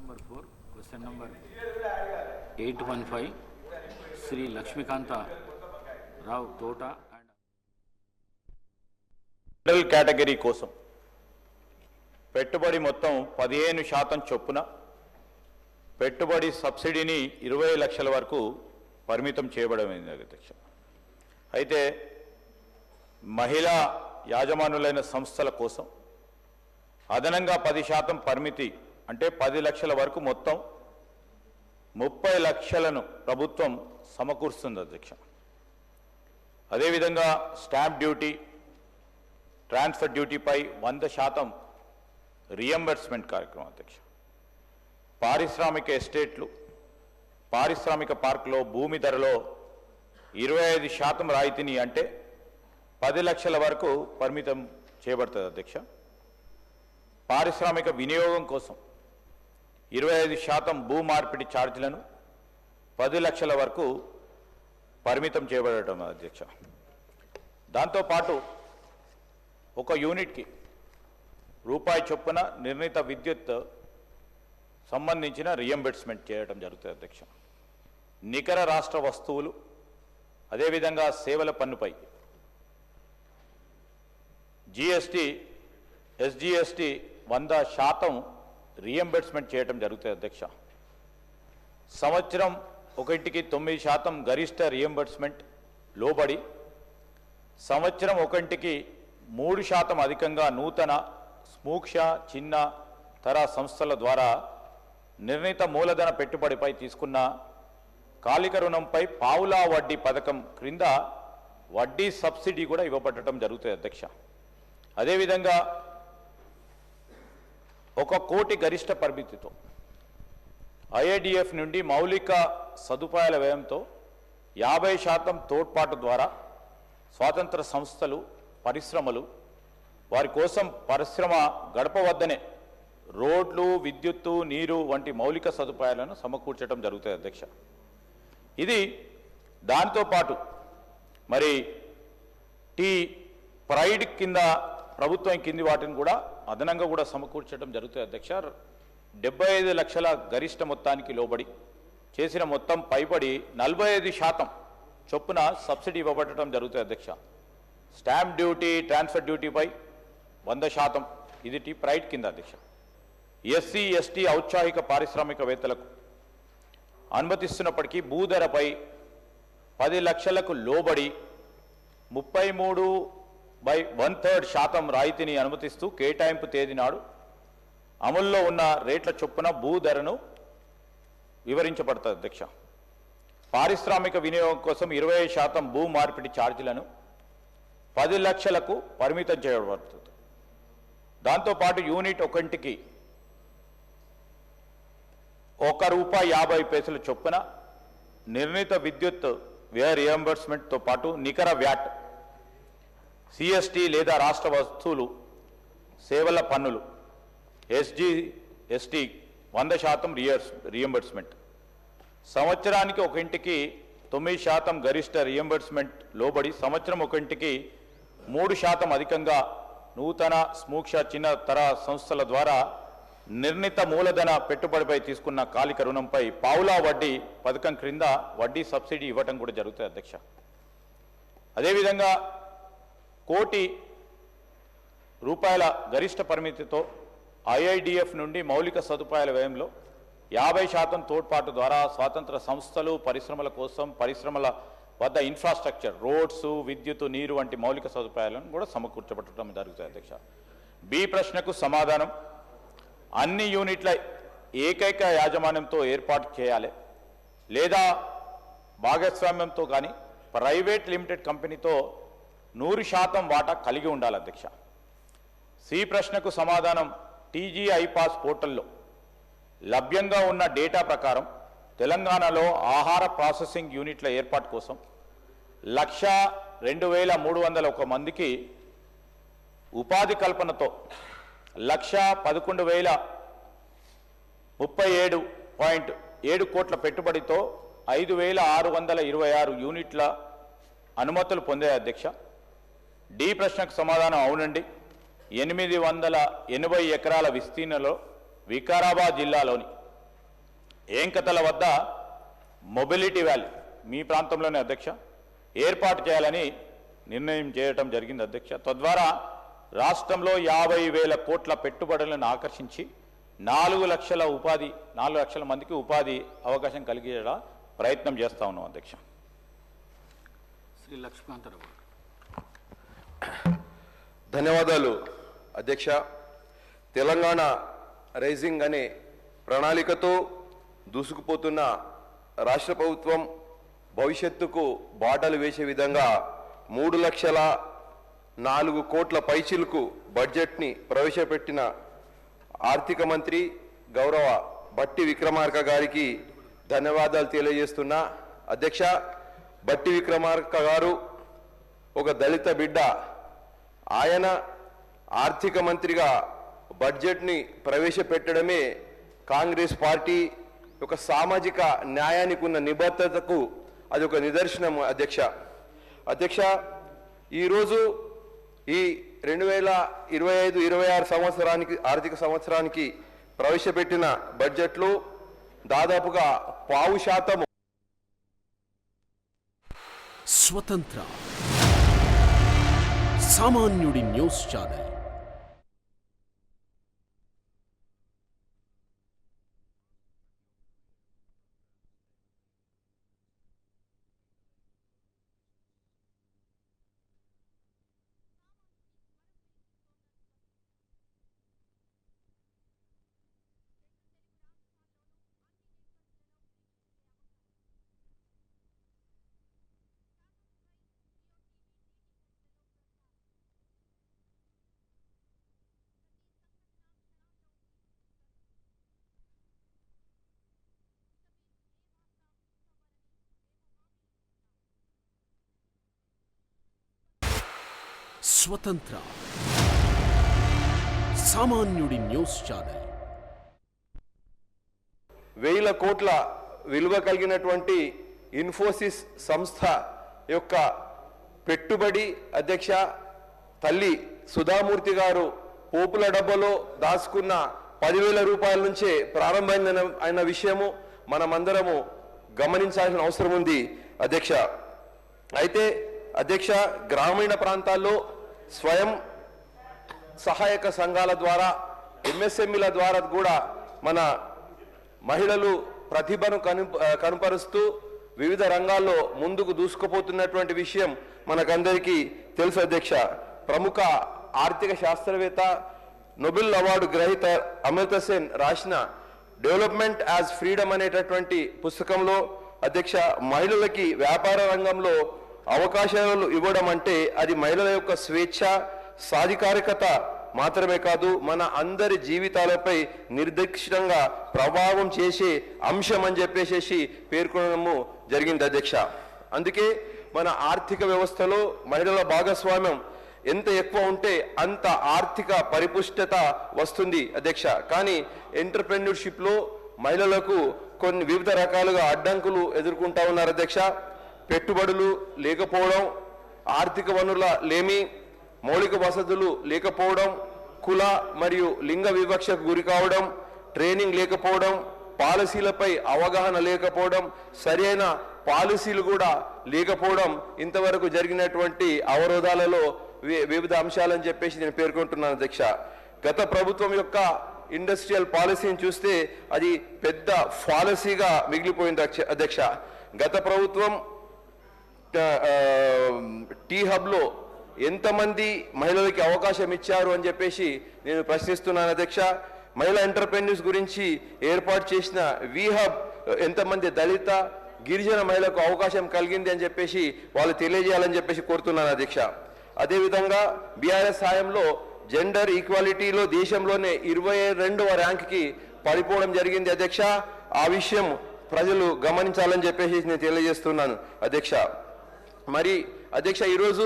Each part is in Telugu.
Number 4, question number 815, Sri Lakshmikanta Rao Tota and middle category కోసం పెట్టుబడి మొత్తం 15% చొప్పున పెట్టుబడి సబ్సిడీని 20 లక్షల వరకు పరిమితం చేయబడింది అధ్యక్ష. అయితే మహిళా యాజమానులైన సంస్థల కోసం అదనంగా 10% పరిమితి అంటే 10 లక్షల వరకు మొత్తం 30 లక్షలను ప్రభుత్వం సమకూరుస్తుంది అధ్యక్ష. అదేవిధంగా స్టాంప్ డ్యూటీ, ట్రాన్స్ఫర్ డ్యూటీపై 100% రియంబర్స్మెంట్ కార్యక్రమం అధ్యక్ష. పారిశ్రామిక ఎస్టేట్లు, పారిశ్రామిక పార్కులో భూమి ధరలో 25% రాయితీని అంటే 10 లక్షల వరకు పరిమితం చేయబడుతుంది అధ్యక్ష. పారిశ్రామిక వినియోగం కోసం 25% భూ మార్పిడి ఛార్జీలను 10 లక్షల వరకు పరిమితం చేయబడటం అధ్యక్ష. దాంతోపాటు ఒక యూనిట్కి రూపాయి చొప్పున నిర్ణీత విద్యుత్ సంబంధించిన రియంబర్స్మెంట్ చేయడం జరుగుతుంది అధ్యక్ష. నికర రాష్ట్ర వస్తువులు అదేవిధంగా సేవల పన్నుపై జిఎస్టీ, ఎస్జిఎస్టీ 100% రియంబర్స్మెంట్ చేయడం జరుగుతుంది అధ్యక్ష. సంవత్సరం ఒకటికి 9% గరిష్ట రియంబర్స్మెంట్ లోబడి సంవత్సరం ఒకటికి 3% అధికంగా నూతన సూక్ష్మ చిన్న తర సంస్థల ద్వారా నిర్ణీత మూలధన పెట్టుబడిపై తీసుకున్న కాలిక రుణంపై పావులా వడ్డీ పథకం క్రింద వడ్డీ సబ్సిడీ కూడా ఇవ్వబడటం జరుగుతుంది అధ్యక్ష. అదేవిధంగా 1 కోటి గరిష్ట పరిమితితో ఐఐడిఎఫ్ నుండి మౌలిక సదుపాయాల వ్యయంతో 50% తోడ్పాటు ద్వారా స్వాతంత్ర సంస్థలు, పరిశ్రమలు వారి కోసం పరిశ్రమ గడప వద్దనే రోడ్లు, విద్యుత్తు, నీరు వంటి మౌలిక సదుపాయాలను సమకూర్చడం జరుగుతుంది అధ్యక్ష. ఇది దాంతోపాటు మరి ప్రైడ్ కింద ప్రభుత్వం కింది వాటిని కూడా అదనంగా కూడా సమకూర్చడం జరుగుతుంది అధ్యక్ష. 75 లక్షల గరిష్ట మొత్తానికి లోబడి చేసిన మొత్తం పైబడి 45% చొప్పున సబ్సిడీ ఇవ్వబడటం జరుగుతుంది అధ్యక్ష. స్టాంప్ డ్యూటీ, ట్రాన్స్ఫర్ డ్యూటీపై 100% ఇది ప్రైడ్ కింద అధ్యక్ష. ఎస్సీ, ఎస్టీ ఔత్సాహిక పారిశ్రామికవేత్తలకు అనుమతిస్తున్నప్పటికీ భూధరపై 10 లక్షలకు లోబడి 33/1/3% రాయితీని అనుమతిస్తూ కేటాయింపు తేదీ నాడు అమల్లో ఉన్న రేట్ల చొప్పున భూధరను వివరించబడుతుంది అధ్యక్ష. పారిశ్రామిక వినియోగం కోసం 20% భూ మార్పిడి ఛార్జీలను 10 లక్షలకు పరిమితం చేయబడుతుంది. దాంతోపాటు యూనిట్ ఒకటికి ₹1.50 చొప్పున నిర్ణీత విద్యుత్ వ్యయ రియంబర్స్మెంట్తో పాటు నికర వ్యాట్, సిఎస్టీ లేదా రాష్ట్ర వస్తువులు సేవల పన్నులు ఎస్జిఎస్టీ 100% రియంబర్స్మెంట్. సంవత్సరానికి ఒక ఇంటికి 9% గరిష్ట రియంబర్స్మెంట్ లోబడి సంవత్సరం ఒక ఇంటికి 3% అధికంగా నూతన సూక్ష్మ చిన్న తర సంస్థల ద్వారా నిర్ణీత మూలధన పెట్టుబడిపై తీసుకున్న కాలిక రుణంపై పావులా వడ్డీ పథకం క్రింద వడ్డీ సబ్సిడీ ఇవ్వటం కూడా జరుగుతుంది అధ్యక్ష. అదేవిధంగా ₹1 కోటి గరిష్ట పరిమితితో ఐఐడిఎఫ్ నుండి మౌలిక సదుపాయాల వ్యయంలో 50% తోడ్పాటు ద్వారా స్వాతంత్ర సంస్థలు, పరిశ్రమల కోసం పరిశ్రమల వద్ద ఇన్ఫ్రాస్ట్రక్చర్, రోడ్స్, విద్యుత్, నీరు వంటి మౌలిక సదుపాయాలను కూడా సమకూర్చబడటం జరుగుతుంది అధ్యక్ష. బి ప్రశ్నకు సమాధానం: అన్ని యూనిట్ల ఏకైక యాజమాన్యంతో ఏర్పాటు చేయాలి లేదా భాగస్వామ్యంతో కానీ ప్రైవేట్ లిమిటెడ్ కంపెనీతో 100% వాటా కలిగి ఉండాలి అధ్యక్ష. సి ప్రశ్నకు సమాధానం: టీజీఐ పాస్ పోర్టల్లో లభ్యంగా ఉన్న డేటా ప్రకారం తెలంగాణలో ఆహార ప్రాసెసింగ్ యూనిట్ల ఏర్పాటు కోసం 1,02,301 మందికి ఉపాధి కల్పనతో 1,11,037.7 కోట్ల పెట్టుబడితో 5,626 యూనిట్ల అనుమతులు పొందే అధ్యక్ష. డి ప్రశ్నకు సమాధానం అవునండి. 880 ఎకరాల విస్తీర్ణంలో వికారాబాద్ జిల్లాలోని ఏంకతల వద్ద మొబిలిటీ వ్యాలీ మీ ప్రాంతంలోనే అధ్యక్ష ఏర్పాటు చేయాలని నిర్ణయం చేయడం జరిగింది అధ్యక్ష. తద్వారా రాష్ట్రంలో 50,000 కోట్ల పెట్టుబడులను ఆకర్షించి 4 లక్షల మందికి ఉపాధి అవకాశం కలిగేలా ప్రయత్నం చేస్తా ఉన్నాం అధ్యక్ష. శ్రీ లక్ష్మీకాంతరావు గారు. ధన్యవాదాలు అధ్యక్ష. తెలంగాణ రైజింగ్ అనే ప్రణాళికతో దూసుకుపోతున్న రాష్ట్ర ప్రభుత్వం భవిష్యత్తుకు బాటలు వేసే విధంగా 3,04,00,000 కోట్ల పైచిలకు బడ్జెట్ని ప్రవేశపెట్టిన ఆర్థిక మంత్రి గౌరవ బట్టి విక్రమార్క గారికి ధన్యవాదాలు తెలియజేస్తున్నా. అధ్యక్ష, బట్టి విక్రమార్క గారు ఒక దళిత బిడ్డ. ఆయన ఆర్థిక మంత్రిగా బడ్జెట్ని ప్రవేశపెట్టడమే కాంగ్రెస్ పార్టీ ఒక సామాజిక న్యాయానికి ఉన్న నిబద్ధతకు అది ఒక నిదర్శనం అధ్యక్ష. అధ్యక్ష, ఈరోజు ఈ 2025-26 సంవత్సరానికి ఆర్థిక సంవత్సరానికి ప్రవేశపెట్టిన బడ్జెట్లో దాదాపుగా 0.5% స్వతంత్ర సామాన్యుడి న్యూస్ ఛానల్. స్వతంత్ర సామాన్యుడి న్యూస్ ఛానల్. 1,000 కోట్ల విలువ కలిగినటువంటి ఇన్ఫోసిస్ సంస్థ యొక్క పెట్టుబడి అధ్యక్ష తల్లి సుధామూర్తి గారు పోపుల డబ్బలో దాచుకున్న 10,000 రూపాయల నుంచే ప్రారంభమైన విషయము మనమందరము గమనించాల్సిన అవసరం ఉంది అధ్యక్ష. అయితే అధ్యక్ష, గ్రామీణ ప్రాంతాల్లో స్వయం సహాయక సంఘాల ద్వారా ఎంఎస్ఎంఈల ద్వారా కూడా మన మహిళలు ప్రతిభను కనుపరుస్తూ వివిధ రంగాల్లో ముందుకు దూసుకుపోతున్నటువంటి విషయం మనకందరికీ తెలుసు అధ్యక్ష. ప్రముఖ ఆర్థిక శాస్త్రవేత్త నోబెల్ అవార్డు గ్రహీత అమర్త్య సేన్ రాసిన డెవలప్మెంట్ యాజ్ ఫ్రీడమ్ అనేటటువంటి పుస్తకంలో అధ్యక్ష మహిళలకి వ్యాపార రంగంలో అవకాశాలు ఇవ్వడం అంటే అది మహిళల యొక్క స్వేచ్ఛ సాధికారికత మాత్రమే కాదు, మన అందరి జీవితాలపై నిర్దిష్టంగా ప్రభావం చేసే అంశం అని చెప్పేసి పేర్కొనడము జరిగింది అధ్యక్ష. అందుకే మన ఆర్థిక వ్యవస్థలో మహిళల భాగస్వామ్యం ఎంత ఎక్కువ ఉంటే అంత ఆర్థిక పరిపుష్టత వస్తుంది అధ్యక్ష. కానీ ఎంటర్‌ప్రెన్యూర్‌షిప్లో మహిళలకు కొన్ని వివిధ రకాలుగా అడ్డంకులు ఎదుర్కొంటా ఉన్నారు అధ్యక్ష. పెట్టుబడులు లేకపోవడం, ఆర్థిక వనరుల లేమి, మౌలిక వసతులు లేకపోవడం, కుల మరియు లింగ వివక్షకు గురి కావడం, ట్రైనింగ్ లేకపోవడం, పాలసీలపై అవగాహన లేకపోవడం, సరైన పాలసీలు కూడా లేకపోవడం ఇంతవరకు జరిగినటువంటి అవరోధాలలో వివిధ అంశాలని చెప్పేసి నేను పేర్కొంటున్నాను అధ్యక్ష. గత ప్రభుత్వం యొక్క ఇండస్ట్రియల్ పాలసీని చూస్తే అది పెద్ద ఫాలసీగా మిగిలిపోయింది అధ్యక్ష. గత ప్రభుత్వం టీ హబ్లో ఎంతమంది మహిళలకి అవకాశం ఇచ్చారు అని చెప్పేసి నేను ప్రశ్నిస్తున్నాను అధ్యక్ష. మహిళా ఎంటర్‌ప్రెన్యూర్స్ గురించి ఏర్పాటు చేసిన వి హబ్ ఎంతమంది దళిత గిరిజన మహిళలకు అవకాశం కలిగింది అని చెప్పేసి వాళ్ళు తెలియజేయాలని చెప్పేసి కోరుతున్నాను అధ్యక్ష. అదేవిధంగా బీఆర్ఎస్ హాయంలో జెండర్ ఈక్వాలిటీలో దేశంలోనే 22వ ర్యాంక్కి పడిపోవడం జరిగింది అధ్యక్ష. ఆ విషయం ప్రజలు గమనించాలని చెప్పేసి నేను తెలియజేస్తున్నాను అధ్యక్ష. మరి అధ్యక్ష, ఈరోజు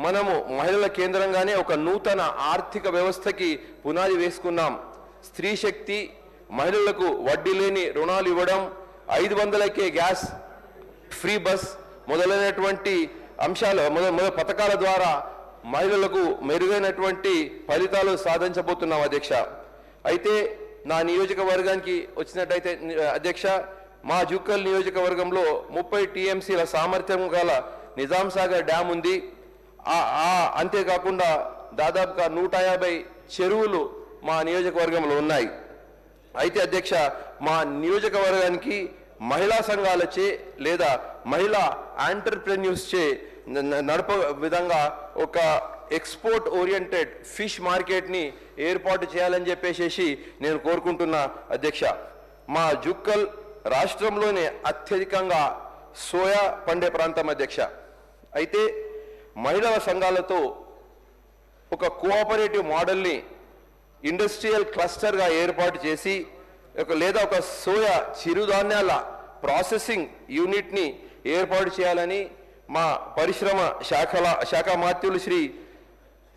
మనము మహిళల కేంద్రంగానే ఒక నూతన ఆర్థిక వ్యవస్థకి పునాది వేసుకున్నాం. స్త్రీ శక్తి, మహిళలకు వడ్డీ లేని రుణాలు ఇవ్వడం, 500కే గ్యాస్, ఫ్రీ బస్ మొదలైనటువంటి అంశాలు పథకాల ద్వారా మహిళలకు మెరుగైనటువంటి ఫలితాలు సాధించబోతున్నాం అధ్యక్ష. అయితే నా నియోజకవర్గానికి వచ్చినట్టయితే అధ్యక్ష, మా జుక్కల్ నియోజకవర్గంలో 30 టీఎంసీల సామర్థ్యం గల నిజాం సాగర్ డ్యామ్ ఉంది. అంతేకాకుండా దాదాపుగా 150 చెరువులు మా నియోజకవర్గంలో ఉన్నాయి. అయితే అధ్యక్ష, మా నియోజకవర్గానికి మహిళా సంఘాలచే లేదా మహిళా ఆంటర్ప్రెన్యూర్స్ చే నడప విధంగా ఒక ఎక్స్పోర్ట్ ఓరియంటెడ్ ఫిష్ మార్కెట్ని ఏర్పాటు చేయాలని చెప్పేసి నేను కోరుకుంటున్నా అధ్యక్ష. మా జుక్కల్ రాష్ట్రంలోనే అత్యధికంగా సోయా పండే ప్రాంతం అధ్యక్ష. అయితే మహిళా సంఘాలతో ఒక కోఆపరేటివ్ మోడల్ని ఇండస్ట్రియల్ క్లస్టర్గా ఏర్పాటు చేసి లేదా ఒక సోయా చిరుధాన్యాల ప్రాసెసింగ్ యూనిట్ని ఏర్పాటు చేయాలని మా పరిశ్రమ శాఖ మాత్యులు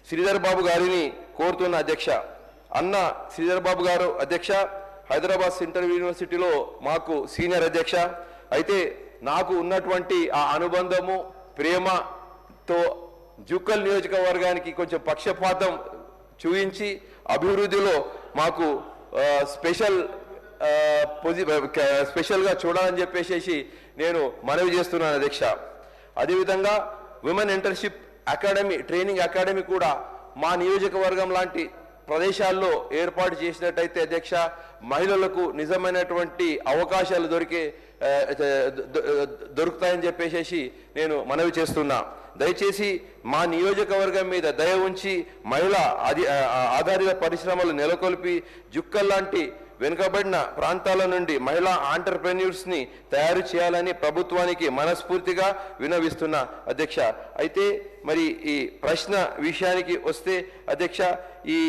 శ్రీధర్ బాబు గారిని కోరుతున్న అధ్యక్ష. అన్న శ్రీధర్ బాబు గారు అధ్యక్ష హైదరాబాద్ సెంట్రల్ యూనివర్సిటీలో మాకు సీనియర్ అధ్యక్ష. అయితే నాకు ఉన్నటువంటి ఆ అనుబంధము ప్రేమతో జుక్కల్ నియోజకవర్గానికి కొంచెం పక్షపాతం చూపించి అభివృద్ధిలో మాకు స్పెషల్గా చూడాలని చెప్పేసి నేను మనవి చేస్తున్నాను అధ్యక్ష. అదేవిధంగా విమెన్ ఎంటర్షిప్ అకాడమీ ట్రైనింగ్ అకాడమీ కూడా మా నియోజకవర్గం లాంటి ప్రదేశాల్లో ఏర్పాటు చేసినట్టయితే అధ్యక్ష, మహిళలకు నిజమైనటువంటి అవకాశాలు దొరుకుతాయని చెప్పేసి నేను మనవి చేస్తున్నా. దయచేసి మా నియోజకవర్గం మీద దయ ఉంచి మహిళా ఆధారిత పరిశ్రమలు నెలకొల్పి జుక్కల్ లాంటి వెనుకబడిన ప్రాంతాల నుండి మహిళా ఆంటర్ప్రెన్యూర్స్ని తయారు చేయాలని ప్రభుత్వానికి మనస్ఫూర్తిగా విన్నవిస్తున్నా అధ్యక్ష. అయితే మరి ఈ ప్రశ్న విషయానికి వస్తే అధ్యక్ష, ఈ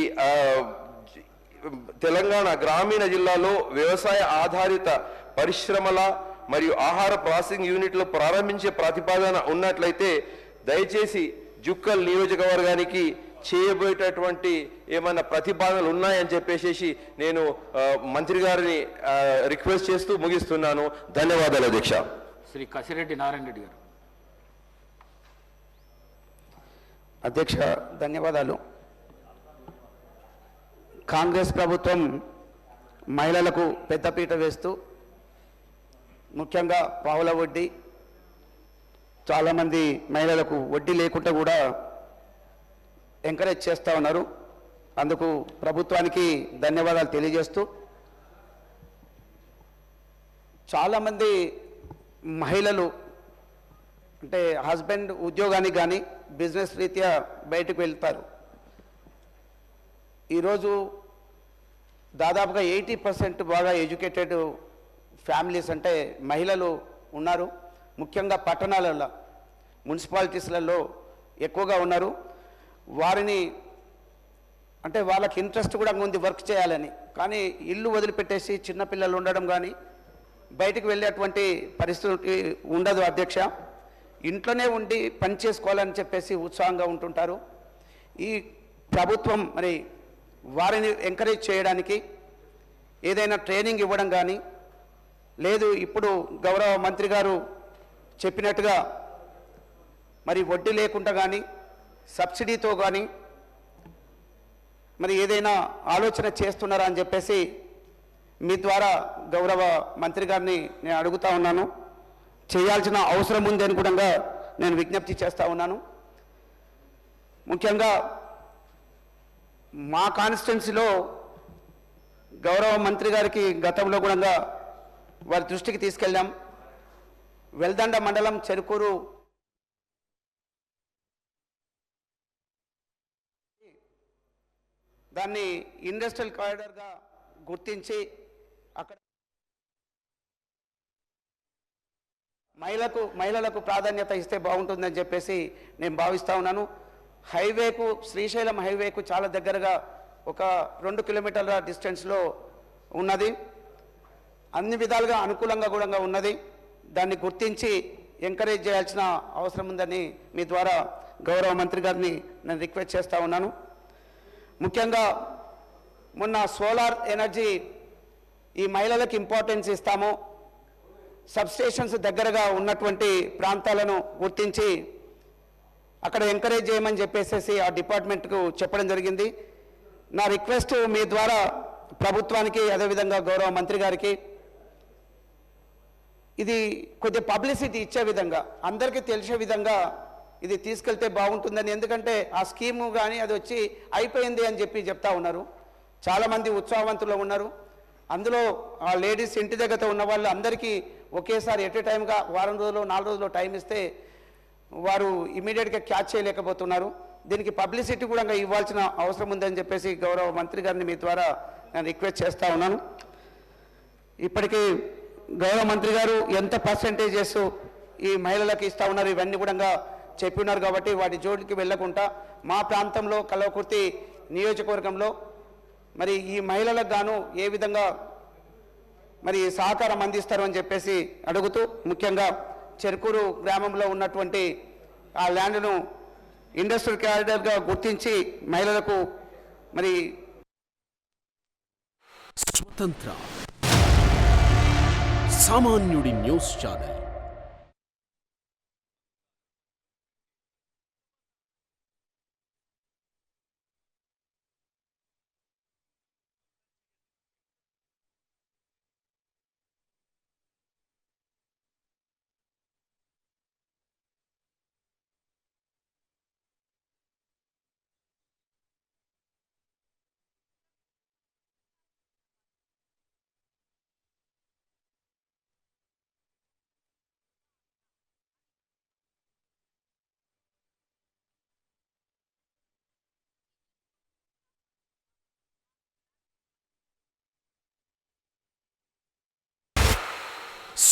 తెలంగాణ గ్రామీణ జిల్లాలో వ్యవసాయ ఆధారిత పరిశ్రమల మరియు ఆహార ప్రాసెసింగ్ యూనిట్లు ప్రారంభించే ప్రతిపాదన ఉన్నట్లయితే దయచేసి జుక్కల్ నియోజకవర్గానికి చేయబోయేటటువంటి ఏమైనా ప్రతిపాదనలు ఉన్నాయని చెప్పేసి నేను మంత్రి గారిని రిక్వెస్ట్ చేస్తూ ముగిస్తున్నాను. ధన్యవాదాలు అధ్యక్ష. శ్రీ కసిరెడ్డి నారాయణ రెడ్డి గారు. అధ్యక్ష ధన్యవాదాలు. కాంగ్రెస్ ప్రభుత్వం మహిళలకు పెద్దపీట వేస్తూ ముఖ్యంగా పావుల వడ్డీ, చాలామంది మహిళలకు వడ్డీ లేకుండా కూడా ఎంకరేజ్ చేస్తూ ఉన్నారు. అందుకు ప్రభుత్వానికి ధన్యవాదాలు తెలియజేస్తూ, చాలామంది మహిళలు అంటే హస్బెండ్ ఉద్యోగానికి కానీ బిజినెస్ రీత్యా బయటకు వెళ్తారు. ఈరోజు దాదాపుగా 80% బాగా ఎడ్యుకేటెడ్ ఫ్యామిలీస్ అంటే మహిళలు ఉన్నారు. ముఖ్యంగా పట్టణాలలో మున్సిపాలిటీస్లలో ఎక్కువగా ఉన్నారు. వారిని అంటే వాళ్ళకి ఇంట్రెస్ట్ కూడా ఉంది వర్క్ చేయాలని, కానీ ఇల్లు వదిలిపెట్టేసి చిన్నపిల్లలు ఉండడం కానీ బయటికి వెళ్ళేటువంటి పరిస్థితి ఉండదు అధ్యక్ష. ఇంట్లోనే ఉండి పని చేసుకోవాలని చెప్పేసి ఉత్సాహంగా ఉంటుంటారు. ఈ ప్రభుత్వం మరి వారిని ఎంకరేజ్ చేయడానికి ఏదైనా ట్రైనింగ్ ఇవ్వడం కానీ, లేదు ఇప్పుడు గౌరవ మంత్రి గారు చెప్పినట్టుగా మరి వడ్డీ లేకుండా కానీ సబ్సిడీతో కానీ మరి ఏదైనా ఆలోచన చేస్తున్నారా అని చెప్పేసి మీ ద్వారా గౌరవ మంత్రి గారిని నేను అడుగుతా ఉన్నాను. చేయాల్సిన అవసరం ఉంది అని కూడా నేను విజ్ఞప్తి చేస్తూ ఉన్నాను. ముఖ్యంగా మా కాన్స్టిట్యున్సీలో గౌరవ మంత్రి గారికి గతంలో కూడా వారి దృష్టికి తీసుకెళ్ళాం. వెల్దండ మండలం చెరుకూరు దాన్ని ఇండస్ట్రియల్ కారిడార్గా గుర్తించి అక్కడ మహిళలకు ప్రాధాన్యత ఇస్తే బాగుంటుందని చెప్పేసి నేను భావిస్తూ ఉన్నాను. హైవేకు శ్రీశైలం హైవేకు చాలా దగ్గరగా ఒక 2 కిలోమీటర్ల డిస్టెన్స్లో ఉన్నది. అన్ని విధాలుగా అనుకూలంగా కూడా ఉన్నది. దాన్ని గుర్తించి ఎంకరేజ్ చేయాల్సిన అవసరం ఉందని మీ ద్వారా గౌరవ మంత్రి గారిని నేను రిక్వెస్ట్ చేస్తూ ఉన్నాను. ముఖ్యంగా మొన్న సోలార్ ఎనర్జీ ఈ మహిళలకు ఇంపార్టెన్స్ ఇస్తాము, సబ్స్టేషన్స్ దగ్గరగా ఉన్నటువంటి ప్రాంతాలను గుర్తించి అక్కడ ఎంకరేజ్ చేయమని చెప్పేసి ఆ డిపార్ట్మెంట్కు చెప్పడం జరిగింది. నా రిక్వెస్ట్ మీ ద్వారా ప్రభుత్వానికి అదేవిధంగా గౌరవ మంత్రి గారికి ఇది కొద్ది పబ్లిసిటీ ఇచ్చే విధంగా అందరికీ తెలిసే విధంగా ఇది తీసుకెళ్తే బాగుంటుందని, ఎందుకంటే ఆ స్కీము కానీ అది వచ్చి అయిపోయింది అని చెప్తా ఉన్నారు. చాలామంది ఉత్సాహవంతులు ఉన్నారు. అందులో ఆ లేడీస్ ఇంటి దగ్గర ఉన్న వాళ్ళు అందరికీ ఒకేసారి ఎట్ ఏ టైంగా వారం రోజులు 4 రోజులు టైం ఇస్తే వారు ఇమీడియట్గా క్యాచ్ చేయలేకపోతున్నారు. దీనికి పబ్లిసిటీ కూడా ఇవ్వాల్సిన అవసరం ఉందని చెప్పేసి గౌరవ మంత్రి గారిని మీ ద్వారా నేను రిక్వెస్ట్ చేస్తూ ఉన్నాను. ఇప్పటికీ గౌరవ మంత్రి గారు ఎంత పర్సెంటేజెస్ ఈ మహిళలకు ఇస్తూ ఉన్నారు ఇవన్నీ కూడా చెప్పి ఉన్నారు. కాబట్టి వాటి జోలికి వెళ్ళకుండా మా ప్రాంతంలో కల్వకుర్తి నియోజకవర్గంలో మరి ఈ మహిళలకు గాను ఏ విధంగా మరి సహకారం అందిస్తారు అని చెప్పేసి అడుగుతూ, ముఖ్యంగా చెరుకూరు గ్రామంలో ఉన్నటువంటి ఆ ల్యాండ్ను ఇండస్ట్రియల్ కారిడార్గా గుర్తించి మహిళలకు మరి స్వతంత్ర సామాన్యుడి న్యూస్ ఛానల్.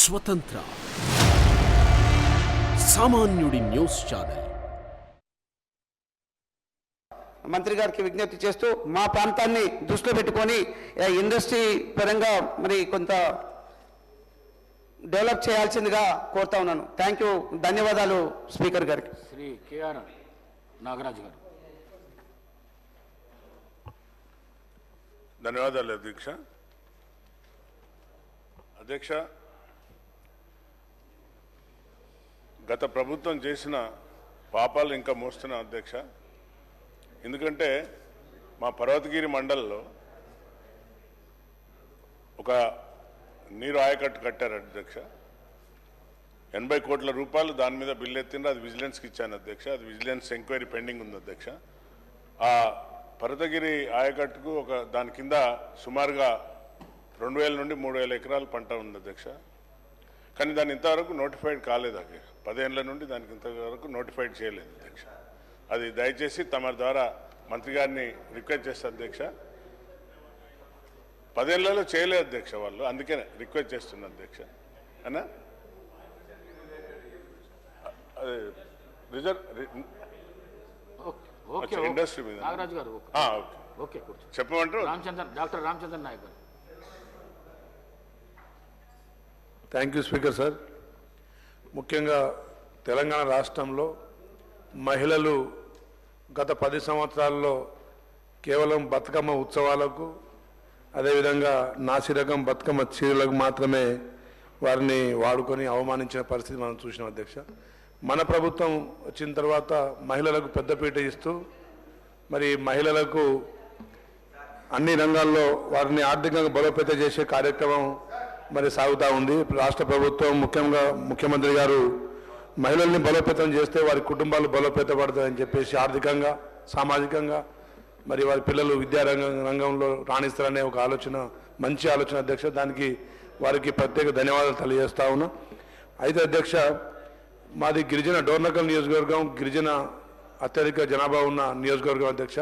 స్వతంత్ర సామాన్యుడి న్యూస్ ఛానల్. మంత్రి గారికి విజ్ఞప్తి చేస్తూ మా ప్రాంతాన్ని దృష్టిలో పెట్టుకొని ఇండస్ట్రీ పరంగా మరి కొంత డెవలప్ చేయాల్సిందిగా కోరుతా ఉన్నాను. థ్యాంక్ యూ, ధన్యవాదాలు స్పీకర్ గారికి. శ్రీ కేఆర్ నాగరాజు గారు. ధన్యవాదాలు అధ్యక్ష. అధ్యక్ష, గత ప్రభుత్వం చేసిన పాపాలు ఇంకా మోస్తున్నా అధ్యక్ష. ఎందుకంటే మా పర్వతగిరి మండలంలో ఒక నీరు ఆయకట్టు కట్టారు అధ్యక్ష. 80 కోట్ల రూపాయలు దాని మీద బిల్లు ఎత్తిండ్రు. అది విజిలెన్స్కి ఇచ్చాను అధ్యక్ష. అది విజిలెన్స్ ఎంక్వైరీ పెండింగ్ ఉంది అధ్యక్ష. ఆ పర్వతగిరి ఆయకట్టుకు దాని కింద సుమారుగా 2000 నుండి 3000 ఎకరాల పంట ఉంది అధ్యక్ష. కానీ దాన్ని ఇంతవరకు నోటిఫైడ్ కాలేదు అధ్యక్ష. 10 ఏళ్ల నుండి దానికి ఇంతవరకు నోటిఫైడ్ చేయలేదు అధ్యక్ష. అది దయచేసి తమ ద్వారా మంత్రి గారిని రిక్వెస్ట్ చేస్తారు అధ్యక్ష. 10 ఏళ్లలో చేయలేదు అధ్యక్ష వాళ్ళు, అందుకే రిక్వెస్ట్ చేస్తున్నా అధ్యక్ష. అన్నా అదే ఇండస్ట్రీ మీద నాగరాజు గారు ఓకే చెప్పమంటారు. డాక్టర్ రామచంద్రన్ నాయక్ గారు. Thank you speaker sir. ముఖ్యంగా తెలంగాణ రాష్ట్రంలో మహిళలు గత 10 సంవత్సరాల్లో కేవలం బతుకమ్మ ఉత్సవాలకు, అదేవిధంగా నాసిరకం బతుకమ్మ చీరలకు మాత్రమే వారిని వాడుకొని అవమానించిన పరిస్థితి మనం చూసినాం అధ్యక్ష. మన ప్రభుత్వం వచ్చిన తర్వాత మహిళలకు పెద్దపీట ఇస్తూ మరి మహిళలకు అన్ని రంగాల్లో వారిని ఆర్థికంగా బలోపేతం చేసే కార్యక్రమం మరి సాగుతూ ఉంది. రాష్ట్ర ప్రభుత్వం ముఖ్యంగా ముఖ్యమంత్రి గారు మహిళల్ని బలోపేతం చేస్తే వారి కుటుంబాలు బలోపేతపడతాయని చెప్పేసి ఆర్థికంగా, సామాజికంగా మరి వారి పిల్లలు రంగంలో రాణిస్తారనే ఒక ఆలోచన, మంచి ఆలోచన అధ్యక్ష. దానికి వారికి ప్రత్యేక ధన్యవాదాలు తెలియజేస్తా ఉన్నా. అయితే అధ్యక్ష, మాది గిరిజన డోర్నకల్ నియోజకవర్గం, గిరిజన అత్యధిక జనాభా ఉన్న నియోజకవర్గం అధ్యక్ష.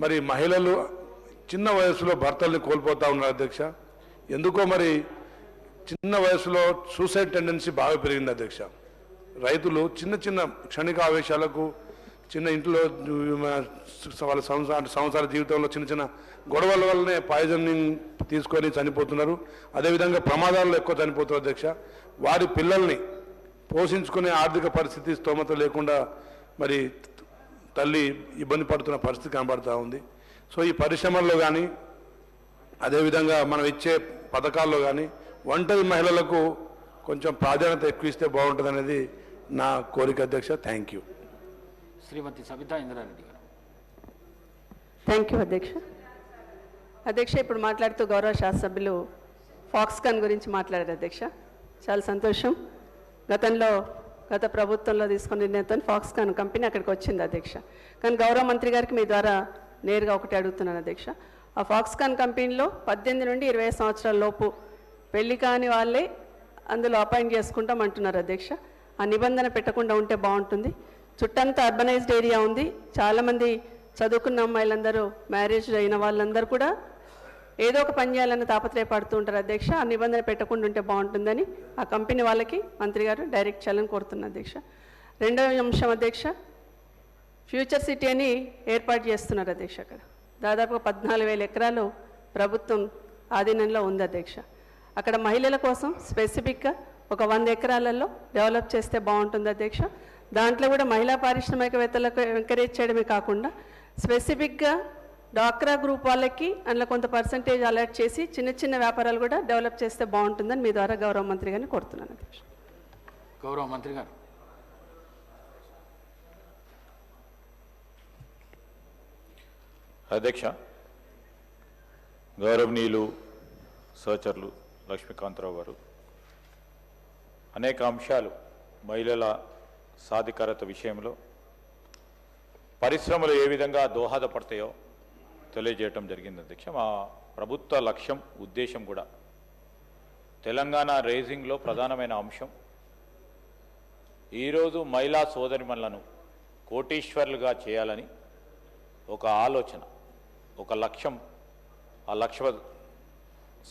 మరి మహిళలు చిన్న వయసులో భర్తల్ని కోల్పోతూ ఉన్నారు అధ్యక్ష. ఎందుకో మరి చిన్న వయసులో సూసైడ్ టెండెన్సీ బాగా పెరిగింది అధ్యక్ష. రైతులు చిన్న చిన్న క్షణిక ఆవేశాలకు, చిన్న ఇంట్లో వాళ్ళ సంసార జీవితంలో చిన్న చిన్న గొడవల వల్లనే పాయిజనింగ్ తీసుకొని చనిపోతున్నారు. అదేవిధంగా ప్రమాదాల్లో ఎక్కువ చనిపోతున్నారు అధ్యక్ష. వారి పిల్లల్ని పోషించుకునే ఆర్థిక పరిస్థితి, స్తోమత లేకుండా మరి తల్లి ఇబ్బంది పడుతున్న పరిస్థితి కనబడుతూ ఉంది. సో ఈ పరిశ్రమల్లో కానీ, అదేవిధంగా మనం ఇచ్చే పథకాల్లో కానీ ఒంటరి మహిళలకు కొంచెం ప్రాధాన్యత ఎక్కువ ఇస్తే బాగుంటుంది అనేది నా కోరిక అధ్యక్ష. Thank you. Shrimati Sabitha Indra Reddy garu. Thank you అధ్యక్ష. అధ్యక్ష, ఇప్పుడు మాట్లాడుతూ గౌరవ శాసనసభ్యులు ఫాక్స్కాన్ గురించి మాట్లాడారు అధ్యక్ష. చాలా సంతోషం. గత ప్రభుత్వంలో తీసుకున్న నిర్ణయంతో ఫాక్స్కాన్ కంపెనీ అక్కడికి వచ్చింది అధ్యక్ష. కానీ గౌరవ మంత్రి గారికి మీ ద్వారా నేరుగా ఒకటి అడుగుతున్నాను అధ్యక్ష. ఆ ఫాక్స్కాన్ కంపెనీలో 18 నుండి 20 సంవత్సరాల లోపు పెళ్లి కాని వాళ్ళే అందులో అపాయింట్ చేసుకుంటాం అంటున్నారు అధ్యక్ష. ఆ నిబంధన పెట్టకుండా ఉంటే బాగుంటుంది. చుట్టంతా అర్బనైజ్డ్ ఏరియా ఉంది. చాలామంది చదువుకున్న అమ్మాయిలందరూ మ్యారేజ్ అయిన వాళ్ళందరూ కూడా ఏదో ఒక పని చేయాలని తాపత్రయపడుతూ ఉంటారు అధ్యక్ష. ఆ నిబంధన పెట్టకుండా ఉంటే బాగుంటుందని ఆ కంపెనీ వాళ్ళకి మంత్రి గారు డైరెక్ట్ చేయాలని కోరుతున్నారు అధ్యక్ష. రెండవ అంశం అధ్యక్ష, ఫ్యూచర్ సిటీ అని ఏర్పాటు చేస్తున్నారు అధ్యక్ష. అక్కడ దాదాపు 14,000 ఎకరాలు ప్రభుత్వం ఆధీనంలో ఉంది అధ్యక్ష. అక్కడ మహిళల కోసం స్పెసిఫిక్గా ఒక 100 ఎకరాలలో డెవలప్ చేస్తే బాగుంటుంది అధ్యక్ష. దాంట్లో కూడా మహిళా పారిశ్రామికవేత్తలకు ఎంకరేజ్ చేయడమే కాకుండా స్పెసిఫిక్గా డాక్రా గ్రూప్ వాళ్ళకి అందులో కొంత పర్సంటేజ్ అలర్ట్ చేసి చిన్న చిన్న వ్యాపారాలు కూడా డెవలప్ చేస్తే బాగుంటుందని మీ ద్వారా గౌరవ మంత్రి గారిని కోరుతున్నాను అధ్యక్ష. గౌరవ మంత్రి గారు. అధ్యక్ష, గౌరవనీయులు సహచరులు లక్ష్మీకాంతరావు గారు అనేక అంశాలు మహిళల సాధికారత విషయంలో పరిశ్రమలు ఏ విధంగా దోహదపడతాయో తెలియజేయటం జరిగింది అధ్యక్ష. మా ప్రభుత్వ లక్ష్యం ఉద్దేశం కూడా తెలంగాణ రేజింగ్లో ప్రధానమైన అంశం ఈరోజు మహిళా సోదరిమణులను కోటీశ్వర్లుగా చేయాలని ఒక ఆలోచన, ఒక లక్ష్యం. ఆ లక్ష్య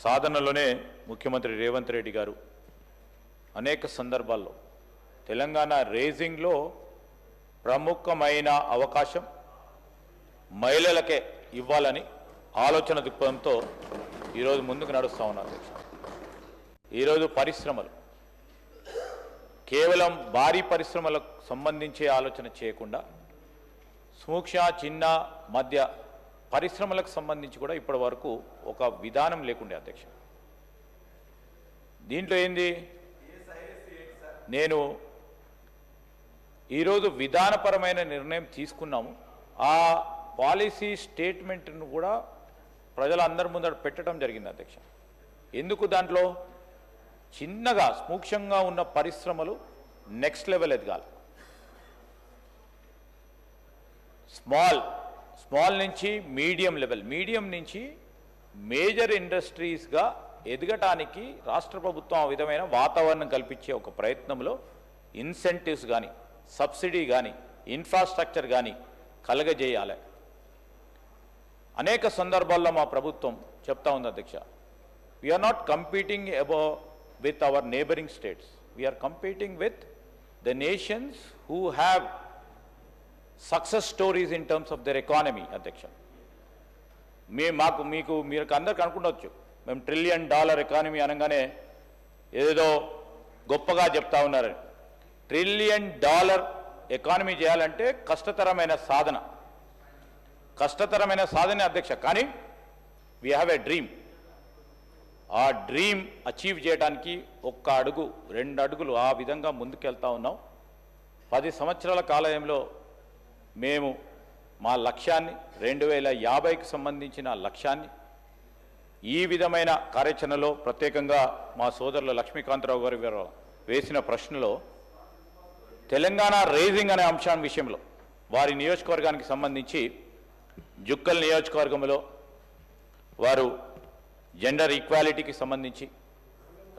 సాధనలోనే ముఖ్యమంత్రి రేవంత్ రెడ్డి గారు అనేక సందర్భాల్లో తెలంగాణ రేజింగ్లో ప్రముఖమైన అవకాశం మహిళలకే ఇవ్వాలని ఆలోచన దృక్పథంతో ఈరోజు ముందుకు నడుస్తూ ఉన్నారు అధ్యక్ష. ఈరోజు పరిశ్రమలు కేవలం భారీ పరిశ్రమలకు సంబంధించే ఆలోచన చేయకుండా సూక్ష్మ చిన్న మధ్య పరిశ్రమలకు సంబంధించి కూడా ఇప్పటి వరకు ఒక విధానం లేకుండే అధ్యక్ష. దీంట్లో ఏంది, నేను ఈరోజు విధానపరమైన నిర్ణయం తీసుకున్నాము. ఆ పాలసీ స్టేట్మెంట్ను కూడా ప్రజలందరి ముందర పెట్టడం జరిగింది అధ్యక్ష. ఎందుకు దాంట్లో చిన్నగా సూక్ష్మంగా ఉన్న పరిశ్రమలు నెక్స్ట్ లెవెల్ ఎదగాలి. స్మాల్ నుంచి మీడియం లెవెల్, మీడియం నుంచి మేజర్ ఇండస్ట్రీస్గా ఎదగటానికి రాష్ట్ర ప్రభుత్వం ఆ విధమైన వాతావరణం కల్పించే ఒక ప్రయత్నంలో ఇన్సెంటివ్స్ కానీ సబ్సిడీ కానీ ఇన్ఫ్రాస్ట్రక్చర్ కానీ కలగజేయాలి. అనేక సందర్భాల్లో మా ప్రభుత్వం చెప్తా ఉంది అధ్యక్ష, we're not competing with our neighbouring states, we're competing with the nations who have success stories in terms of their economy అధ్యక్ష. మీకు అందరికి అనుకుండొచ్చు, మేము $1 ట్రిలియన్ ఎకానమీ అనగానే ఏదో గొప్పగా చెప్తా ఉన్నారని. $1 ట్రిలియన్ ఎకానమీ చేయాలంటే కష్టతరమైన సాధన అధ్యక్ష. కానీ వీ హ్యావ్ ఎ డ్రీమ్. ఆ డ్రీమ్ అచీవ్ చేయడానికి 1 అడుగు 2 అడుగులు ఆ విధంగా ముందుకెళ్తా ఉన్నాం. 10 సంవత్సరాల కాలంలో మేము మా లక్ష్యాన్ని 2050కి సంబంధించిన లక్ష్యాన్ని ఈ విధమైన కార్యాచరణలో ప్రత్యేకంగా మా సోదరులు లక్ష్మీకాంతరావు గారు వేసిన ప్రశ్నలో తెలంగాణ రేజింగ్ అనే అంశాన్ని విషయంలో వారి నియోజకవర్గానికి సంబంధించి జుక్కల్ నియోజకవర్గంలో వారు జెండర్ ఈక్వాలిటీకి సంబంధించి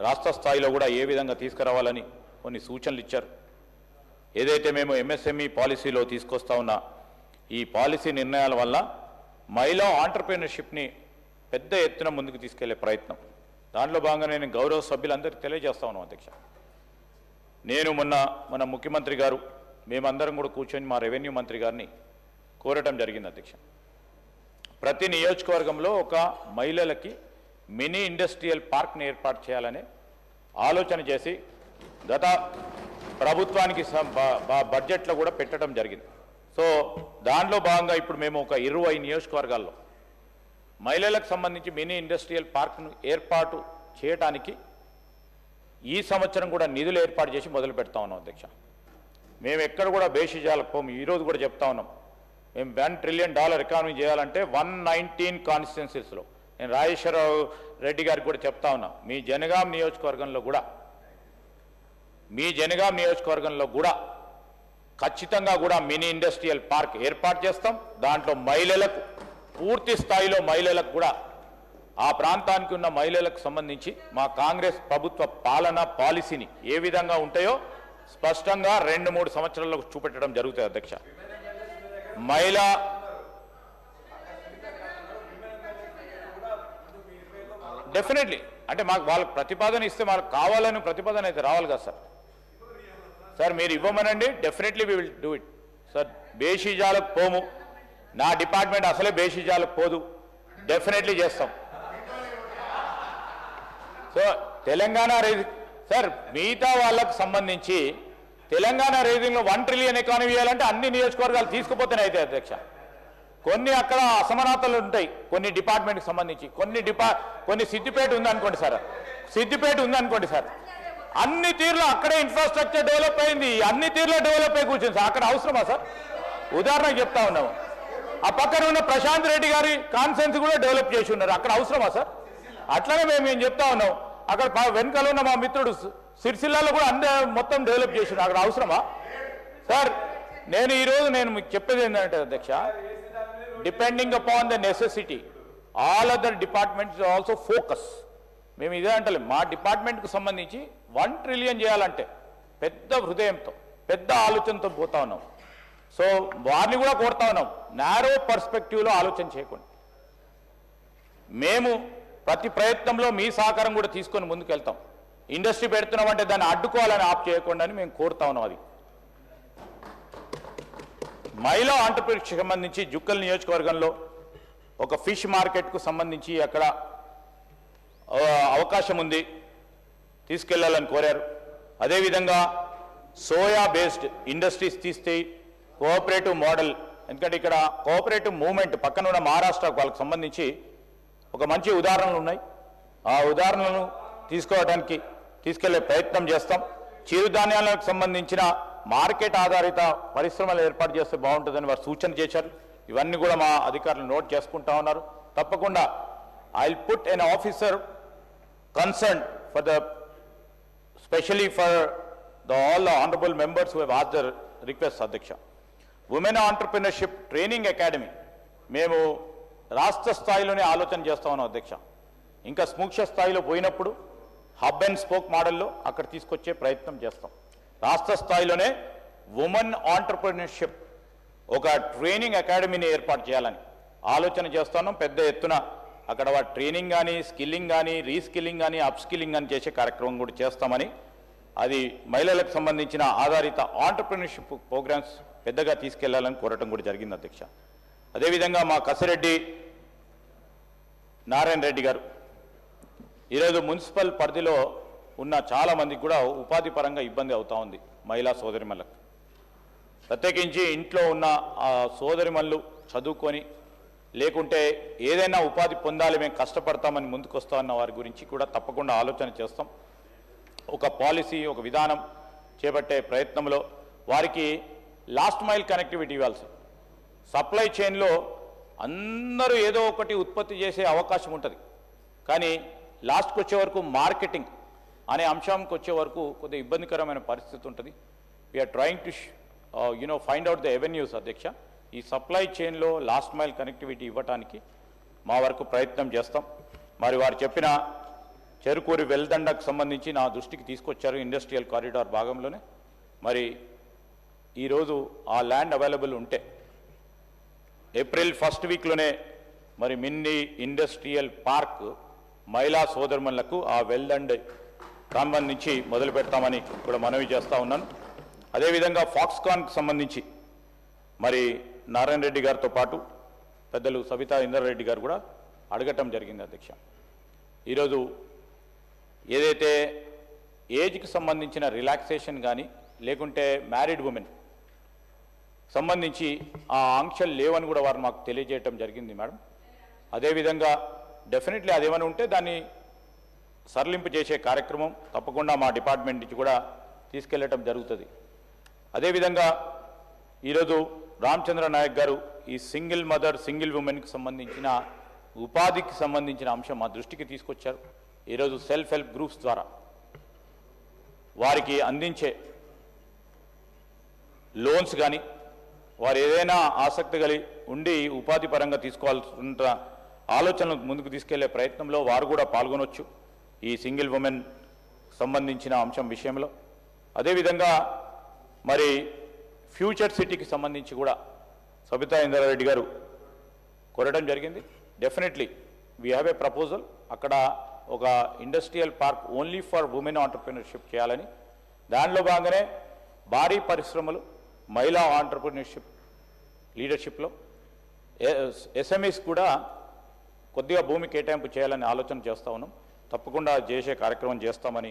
రాష్ట్ర స్థాయిలో కూడా ఏ విధంగా తీసుకురావాలని కొన్ని సూచనలు ఇచ్చారు. ఏదైతే మేము ఎంఎస్ఎంఈ పాలసీలో తీసుకొస్తా ఉన్న ఈ పాలసీ నిర్ణయాల వల్ల మహిళా ఆంటర్ప్రీనర్షిప్ని పెద్ద ఎత్తున ముందుకు తీసుకెళ్లే ప్రయత్నం, దాంట్లో భాగంగా నేను గౌరవ సభ్యులందరికీ తెలియజేస్తా ఉన్నాం అధ్యక్ష. నేను మన ముఖ్యమంత్రి గారు మేమందరం కూడా కూర్చొని మా రెవెన్యూ మంత్రి గారిని కోరటం జరిగింది అధ్యక్ష. ప్రతి నియోజకవర్గంలో ఒక మహిళలకి మినీ ఇండస్ట్రియల్ పార్క్ని ఏర్పాటు చేయాలనే ఆలోచన చేసి గత ప్రభుత్వానికి బడ్జెట్లో కూడా పెట్టడం జరిగింది. సో దాంట్లో భాగంగా ఇప్పుడు మేము ఒక 20 నియోజకవర్గాల్లో మహిళలకు సంబంధించి మినీ ఇండస్ట్రియల్ పార్క్ను ఏర్పాటు చేయడానికి ఈ సంవత్సరం కూడా నిధులు ఏర్పాటు చేసి మొదలు పెడతా ఉన్నాం అధ్యక్ష. మేము ఎక్కడ కూడా బేషిజాలకు పోము. ఈరోజు కూడా చెప్తా ఉన్నాం, మేము $1 ట్రిలియన్ ఎకానమీ చేయాలంటే 119 కాన్స్టిట్యున్సీస్లో నేను రాజేశ్వరరావు రెడ్డి గారికి కూడా చెప్తా ఉన్నా, మీ జనగాం నియోజకవర్గంలో కూడా ఖచ్చితంగా కూడా మినీ ఇండస్ట్రియల్ పార్క్ ఏర్పాటు చేస్తాం. దాంట్లో మహిళలకు పూర్తి స్థాయిలో మహిళలకు కూడా ఆ ప్రాంతానికి ఉన్న మహిళలకు సంబంధించి మా కాంగ్రెస్ ప్రభుత్వ పాలన పాలసీని ఏ విధంగా ఉంటాయో స్పష్టంగా 2-3 సంవత్సరాల్లో చూపెట్టడం జరుగుతుంది అధ్యక్ష. మహిళా డెఫినెట్లీ అంటే మాకు వాళ్ళకి ప్రతిపాదన ఇస్తే వాళ్ళకి కావాలని ప్రతిపాదన అయితే రావాలి కదా సార్ మీరు ఇవ్వమనండి, definitely we will do it sir. బేషిజాలకు పోము, నా డిపార్ట్మెంట్ అసలే బేషిజాలకు పోదు, డెఫినెట్లీ చేస్తాం. సో తెలంగాణ సార్ మిగతా వాళ్ళకు సంబంధించి తెలంగాణ రేజింగ్లో 1 ట్రిలియన్ ఎకానమీ ఇవ్వాలంటే అన్ని నియోజకవర్గాలు తీసుకుపోతేనే అయితే అధ్యక్ష. కొన్ని అక్కడ అసమానతలు ఉంటాయి కొన్ని డిపార్ట్మెంట్కి సంబంధించి, కొన్ని సిద్దిపేట ఉందనుకోండి సార్, అన్ని తీరులో అక్కడే ఇన్ఫ్రాస్ట్రక్చర్ డెవలప్ అయింది, అన్ని తీరులో డెవలప్ అయి కూర్చుంది సార్. అక్కడ అవసరమా సార్? ఉదాహరణకు చెప్తా ఉన్నాము, ఆ పక్కన ఉన్న ప్రశాంత్ రెడ్డి గారి కాన్సెన్స్ కూడా డెవలప్ చేసి ఉన్నారు, అక్కడ అవసరమా సార్? అట్లనే మేము చెప్తా ఉన్నాం, అక్కడ వెనకాల ఉన్న మా మిత్రుడు సిరిసిల్లాలో కూడా మొత్తం డెవలప్ చేసి ఉన్నారు, అక్కడ అవసరమా సార్? ఈరోజు మీకు చెప్పేది ఏంటంటే అధ్యక్ష, depending upon the necessity all other departments also focus. మేము ఇదే అంటలేం, మా డిపార్ట్మెంట్కు సంబంధించి 1 ట్రిలియన్ చేయాలంటే పెద్ద హృదయంతో పెద్ద ఆలోచనతో పోతా ఉన్నాం. సో వారిని కూడా కోరుతా ఉన్నాం, నారో పర్స్పెక్టివ్లో ఆలోచన చేయకుండా మేము ప్రతి ప్రయత్నంలో మీ సహకారం కూడా తీసుకొని ముందుకు వెళ్తాం. ఇండస్ట్రీ పెడుతున్నామంటే దాన్ని అడ్డుకోవాలని ఆప్ చేయకుండా అని మేము కోరుతా ఉన్నాం. అది మహిళా ఆంటర్‌ప్రెన్యూర్‌షిప్‌కి సంబంధించి జుక్కల్ నియోజకవర్గంలో ఒక ఫిష్ మార్కెట్కు సంబంధించి అక్కడ అవకాశం ఉంది, తీసుకెళ్లాలని కోరారు. అదేవిధంగా సోయా బేస్డ్ ఇండస్ట్రీస్ తీస్తే కోఆపరేటివ్ మోడల్, ఎందుకంటే ఇక్కడ కోఆపరేటివ్ మూవ్మెంట్ పక్కన ఉన్న మహారాష్ట్ర వాళ్ళకి సంబంధించి ఒక మంచి ఉదాహరణలు ఉన్నాయి. ఆ ఉదాహరణలను తీసుకెళ్లే ప్రయత్నం చేస్తాం. చిరుధాన్యాలకు సంబంధించిన మార్కెట్ ఆధారిత పరిశ్రమలు ఏర్పాటు చేస్తే బాగుంటుందని వారు సూచన చేశారు. ఇవన్నీ కూడా మా అధికారులు నోట్ చేసుకుంటా ఉన్నారు. తప్పకుండా I will put N officer concern for the specially for all the honourable members who have asked the request అధ్యక్ష. ఉమెన్ ఆంటర్‌ప్రెన్యూర్‌షిప్ ట్రైనింగ్ అకాడమీ మేము రాష్ట్ర స్థాయిలోనే ఆలోచన చేస్తా ఉన్నాం అధ్యక్ష. ఇంకా సూక్ష్మ స్థాయిలో పోయినప్పుడు హబ్ అండ్ స్పోక్ మోడల్లో అక్కడ తీసుకొచ్చే ప్రయత్నం చేస్తాం. రాష్ట్ర స్థాయిలోనే ఉమెన్ ఆంటర్‌ప్రెన్యూర్‌షిప్ ఒక ట్రైనింగ్ అకాడమీని ఏర్పాటు చేయాలని ఆలోచన చేస్తున్నాం. పెద్ద ఎత్తున అక్కడ వాటి ట్రైనింగ్ కానీ, స్కిల్లింగ్ కానీ, రీస్కిల్లింగ్ కానీ, అప్స్కిల్లింగ్ కానీ చేసే కార్యక్రమం కూడా చేస్తామని, అది మహిళలకు సంబంధించిన ఆధారిత ఆంటర్‌ప్రెన్యూర్‌షిప్ ప్రోగ్రామ్స్ పెద్దగా తీసుకెళ్లాలని కోరటం కూడా జరిగింది అధ్యక్ష. అదేవిధంగా మా కసిరెడ్డి నారాయణ రెడ్డి గారు ఈరోజు మున్సిపల్ పరిధిలో ఉన్న చాలా మందికి కూడా ఉపాధి పరంగా ఇబ్బంది అవుతా ఉంది. మహిళా సోదరిమణులకు ప్రత్యేకించి ఇంట్లో ఉన్న ఆ సోదరిమణులు చదువుకొని లేకుంటే ఏదైనా ఉపాధి పొందాలి, మేము కష్టపడతామని ముందుకు వస్తా ఉన్న వారి గురించి కూడా తప్పకుండా ఆలోచన చేస్తాం. ఒక పాలసీ, ఒక విధానం చేపట్టే ప్రయత్నంలో వారికి లాస్ట్ మైల్ కనెక్టివిటీ ఇవ్వాల్సి. సప్లై చైన్లో అందరూ ఏదో ఒకటి ఉత్పత్తి చేసే అవకాశం ఉంటుంది, కానీ లాస్ట్కి వచ్చే వరకు మార్కెటింగ్ అనే అంశానికి వచ్చే వరకు కొద్దిగా ఇబ్బందికరమైన పరిస్థితి ఉంటుంది. We're trying to find out the avenues అధ్యక్ష. ఈ సప్లై చైన్లో లాస్ట్ మైల్ కనెక్టివిటీ ఇవ్వడానికి మా వరకు ప్రయత్నం చేస్తాం. మరి వారు చెప్పిన చెరుకూరి వెల్దండకు సంబంధించి నా దృష్టికి తీసుకొచ్చారు ఇండస్ట్రియల్ కారిడార్ భాగంలోనే. మరి ఈరోజు ఆ ల్యాండ్ అవైలబుల్ ఉంటే ఏప్రిల్ 1st వీక్లోనే మరి మినీ ఇండస్ట్రియల్ పార్క్ మహిళా సోదరుమణులకు ఆ వెల్దండ్ సంబంధించి మొదలు పెడతామని కూడా మనవి చేస్తూ ఉన్నాను. అదేవిధంగా ఫాక్స్కాన్కి సంబంధించి మరి నారాయణ రెడ్డి గారితో పాటు పెద్దలు సవితా ఇంద్రారెడ్డి గారు కూడా అడగటం జరిగింది అధ్యక్ష. ఈరోజు ఏదైతే ఏజ్కి సంబంధించిన రిలాక్సేషన్ కానీ లేకుంటే మ్యారీడ్ ఉమెన్ సంబంధించి ఆ ఆంక్షలు లేవని కూడా వారు మాకు తెలియజేయటం జరిగింది మేడం. అదేవిధంగా డెఫినెట్లీ అదేమైనా ఉంటే దాన్ని సరళింపు చేసే కార్యక్రమం తప్పకుండా మా డిపార్ట్మెంట్ నుంచి కూడా తీసుకెళ్లటం జరుగుతుంది. అదేవిధంగా ఈరోజు రామచంద్ర నాయక్ గారు ఈ సింగిల్ మదర్, సింగిల్ ఉమెన్కి సంబంధించిన ఉపాధికి సంబంధించిన అంశం మా దృష్టికి తీసుకొచ్చారు. ఈరోజు సెల్ఫ్ హెల్ప్ గ్రూప్స్ ద్వారా వారికి అందించే లోన్స్ కానీ వారు ఏదైనా ఆసక్తి కలిగి ఉండి ఉపాధి పరంగా తీసుకోవాల్సిన ఆలోచనలు ముందుకు తీసుకెళ్లే ప్రయత్నంలో వారు కూడా పాల్గొనవచ్చు ఈ సింగిల్ ఉమెన్ సంబంధించిన అంశం విషయంలో. అదేవిధంగా మరి ఫ్యూచర్ సిటీకి సంబంధించి కూడా సబితా ఇంద్రారెడ్డి గారు కోరడం జరిగింది. Definitely we have a proposal, అక్కడ ఒక industrial park only for women entrepreneurship చేయాలని, దానిలో భాగంగానే భారీ పరిశ్రమలు మహిళా ఆంటర్ప్రినర్షిప్ లీడర్షిప్లో ఎస్ఎంఈస్ కూడా కొద్దిగా భూమి కేటాయింపు చేయాలని ఆలోచన చేస్తూ ఉన్నాం. తప్పకుండా చేసే కార్యక్రమం చేస్తామని